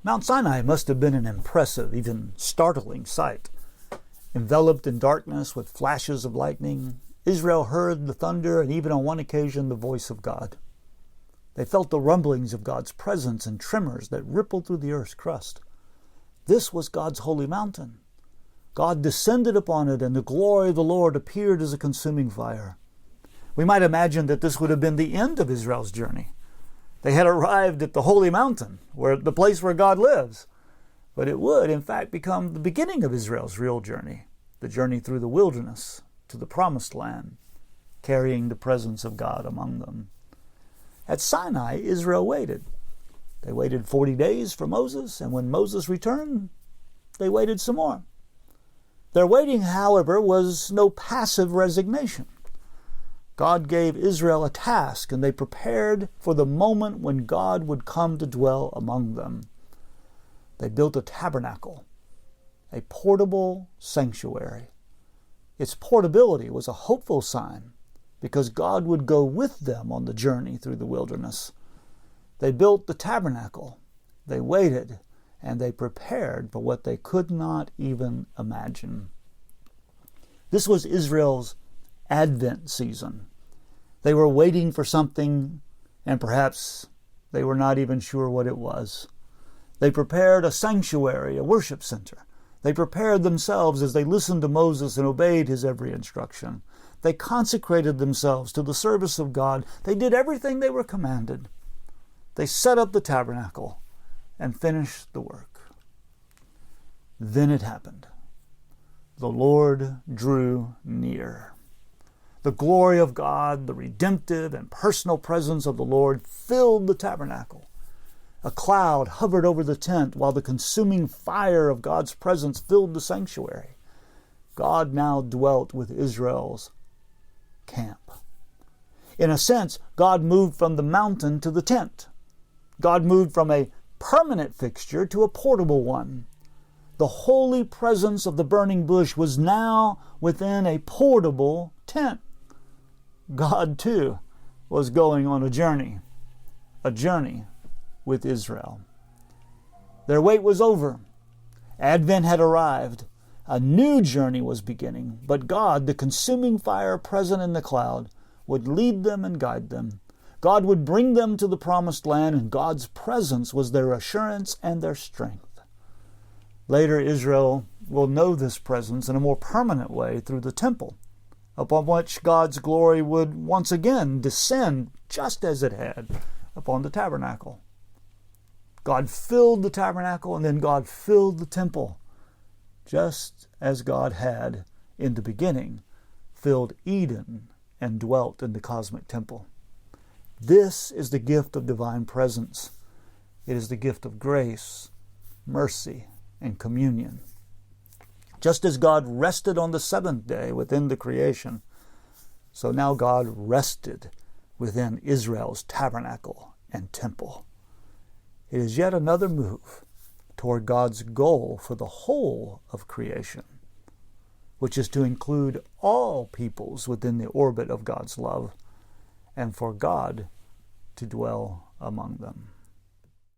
Mount Sinai must have been an impressive, even startling sight. Enveloped in darkness with flashes of lightning, Israel heard the thunder and even on one occasion the voice of God. They felt the rumblings of God's presence and tremors that rippled through the earth's crust. This was God's holy mountain. God descended upon it, and the glory of the Lord appeared as a consuming fire. We might imagine that this would have been the end of Israel's journey. They had arrived at the holy mountain, the place where God lives. But it would, in fact, become the beginning of Israel's real journey, the journey through the wilderness to the promised land, carrying the presence of God among them. At Sinai, Israel waited. They waited 40 days for Moses, and when Moses returned, they waited some more. Their waiting, however, was no passive resignation. God gave Israel a task, and they prepared for the moment when God would come to dwell among them. They built a tabernacle, a portable sanctuary. Its portability was a hopeful sign because God would go with them on the journey through the wilderness. They built the tabernacle, they waited, and they prepared for what they could not even imagine. This was Israel's Advent season. They were waiting for something, and perhaps they were not even sure what it was. They prepared a sanctuary, a worship center. They prepared themselves as they listened to Moses and obeyed his every instruction. They consecrated themselves to the service of God. They did everything they were commanded. They set up the tabernacle and finished the work. Then it happened. The Lord drew near. The glory of God, the redemptive and personal presence of the Lord filled the tabernacle. A cloud hovered over the tent while the consuming fire of God's presence filled the sanctuary. God now dwelt with Israel's camp. In a sense, God moved from the mountain to the tent. God moved from a permanent fixture to a portable one. The holy presence of the burning bush was now within a portable tent. God, too, was going on a journey with Israel. Their wait was over. Advent had arrived. A new journey was beginning, but God, the consuming fire present in the cloud, would lead them and guide them. God would bring them to the promised land, and God's presence was their assurance and their strength. Later, Israel will know this presence in a more permanent way through the temple, upon which God's glory would once again descend just as it had upon the tabernacle. God filled the tabernacle, and then God filled the temple, just as God had, in the beginning, filled Eden and dwelt in the cosmic temple. This is the gift of divine presence. It is the gift of grace, mercy, and communion. Just as God rested on the seventh day within the creation, so now God rested within Israel's tabernacle and temple. It is yet another move toward God's goal for the whole of creation, which is to include all peoples within the orbit of God's love, and for God to dwell among them.